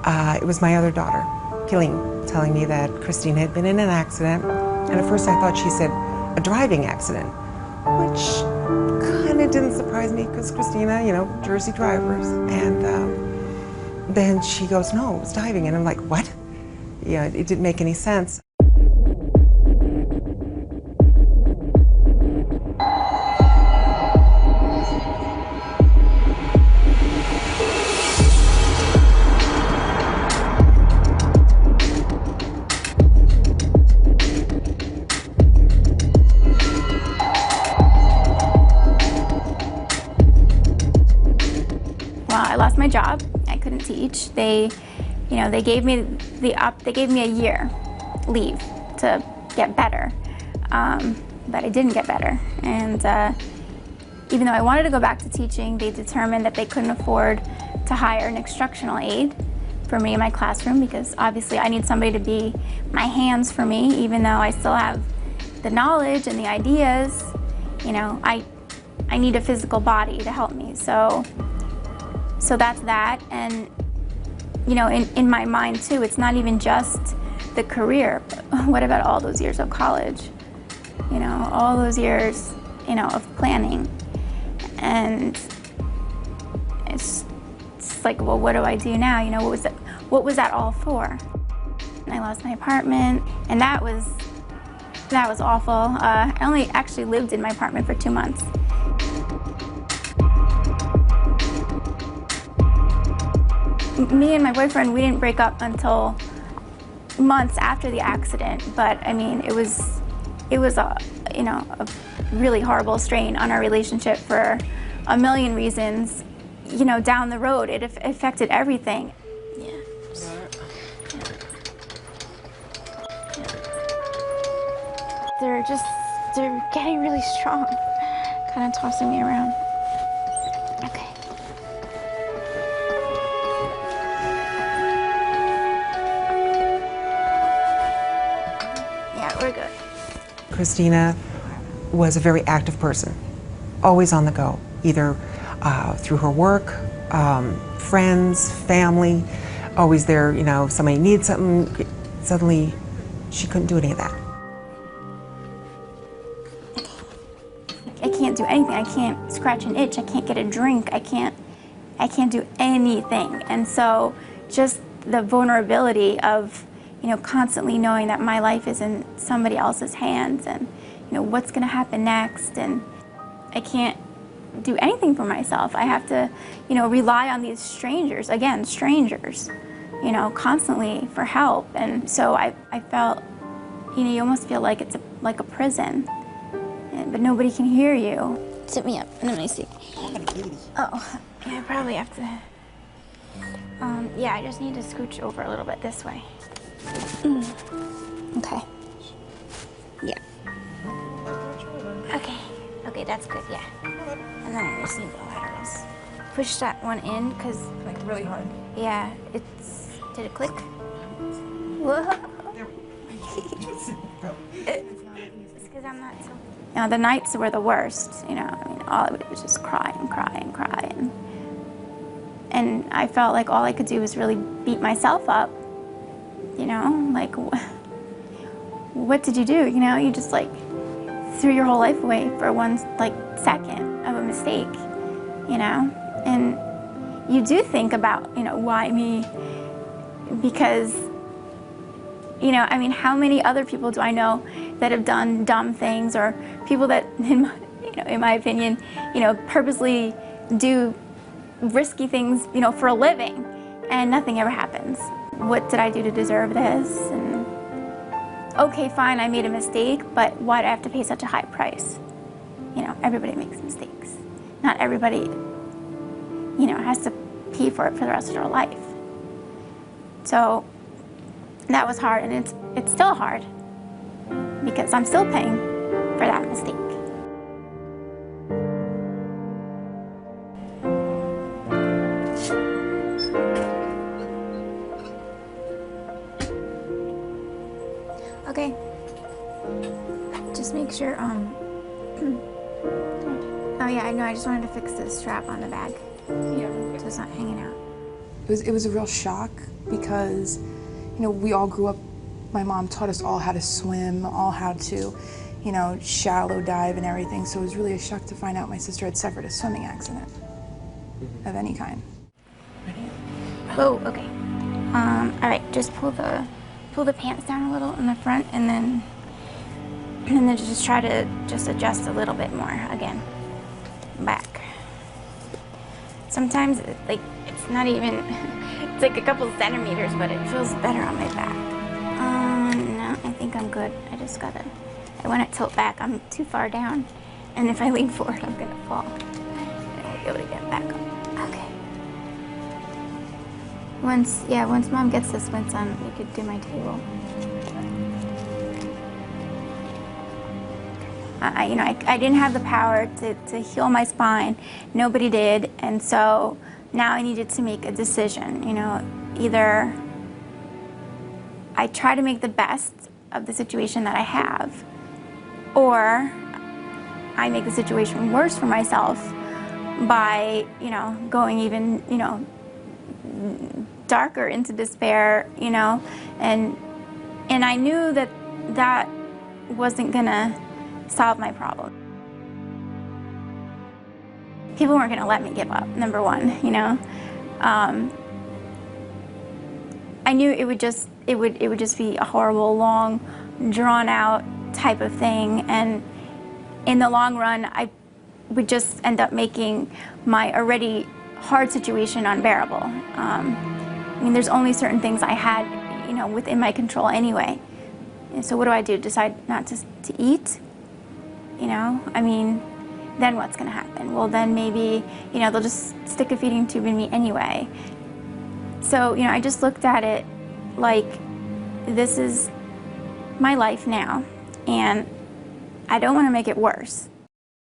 It was my other daughter, Killing, telling me that Christina had been in an accident. And at first I thought she said a driving accident, which kind of didn't surprise me because Christina, you know, Jersey drivers. And then she goes, no, it was diving. And I'm like, what? Yeah, it didn't make any sense. Well, I lost my job. I couldn't teach. They gave me a year leave to get better, but I didn't get better. And even though I wanted to go back to teaching, they determined that they couldn't afford to hire an instructional aide for me in my classroom because obviously I need somebody to be my hands for me, even though I still have the knowledge and the ideas. You know, I need a physical body to help me. So that's that. And you know, in my mind too, it's not even just the career, but what about all those years of college? You know, all those years, you know, of planning. And it's like, well, what do I do now? You know, what was that all for? And I lost my apartment, and that was awful. I only actually lived in my apartment for 2 months. Me and my boyfriend, we didn't break up until months after the accident, but I mean, it was a really horrible strain on our relationship for a million reasons. You know, down the road, it affected everything. Yeah. They're getting really strong, kind of tossing me around. Okay. We're good. Christina was a very active person, always on the go, either through her work, friends, family, always there. You know, if somebody needs something, suddenly she couldn't do any of that. I can't do anything. I can't scratch an itch. I can't get a drink. I can't do anything. And so just the vulnerability of, you know, constantly knowing that my life is in somebody else's hands and, you know, what's going to happen next, and I can't do anything for myself. I have to, you know, rely on these strangers, again, strangers, you know, constantly for help. And so I felt, you know, you almost feel like it's like a prison, but nobody can hear you. Sit me up, and let me see. Oh, yeah, I probably have to. Yeah, I just need to scooch over a little bit this way. Okay. Yeah. Okay, that's good, yeah. And then I just need the laterals. Push that one in, because... Like really hard? Yeah, did it click? Whoa. It's because I'm not so... You know, the nights were the worst, you know. I mean, all I would do was just cry and cry and cry. And I felt like all I could do was really beat myself up. You know, like, what did you do? You know, you just like threw your whole life away for one like second of a mistake, you know? And you do think about, you know, why me? Because, you know, I mean, how many other people do I know that have done dumb things, or people that, in my opinion, you know, purposely do risky things, you know, for a living, and nothing ever happens. What did I do to deserve this? And okay, fine, I made a mistake, but why do I have to pay such a high price? You know, everybody makes mistakes. Not everybody, you know, has to pay for it for the rest of their life. So that was hard, and it's still hard because I'm still paying for that mistake. Okay, just make sure, oh yeah, I know, I just wanted to fix the strap on the bag. Yeah. So it's not hanging out. It was a real shock because, you know, we all grew up, my mom taught us all how to swim, all how to, you know, shallow dive and everything, so it was really a shock to find out my sister had suffered a swimming accident of any kind. Oh, okay. All right, just pull the pants down a little in the front, and then just try to just adjust a little bit more again. Back. Sometimes it's not even, it's like a couple centimeters, but it feels better on my back. No, I think I'm good. I want to tilt back. I'm too far down, and if I lean forward, I'm gonna fall. I won't be able to get back up. Okay. Once Mom gets this one done, we could do my table. I didn't have the power to heal my spine. Nobody did, and so now I needed to make a decision. You know, either I try to make the best of the situation that I have, or I make the situation worse for myself by, you know, going even, you know, darker into despair, you know, and I knew that wasn't gonna solve my problem. People weren't gonna let me give up, number one, you know. I knew it would just be a horrible, long, drawn out type of thing, and in the long run, I would just end up making my already hard situation unbearable. I mean, there's only certain things I had, you know, within my control anyway. And so what do? Decide not to eat? You know, I mean, then what's gonna happen? Well, then maybe, you know, they'll just stick a feeding tube in me anyway. So, you know, I just looked at it like, this is my life now, and I don't want to make it worse.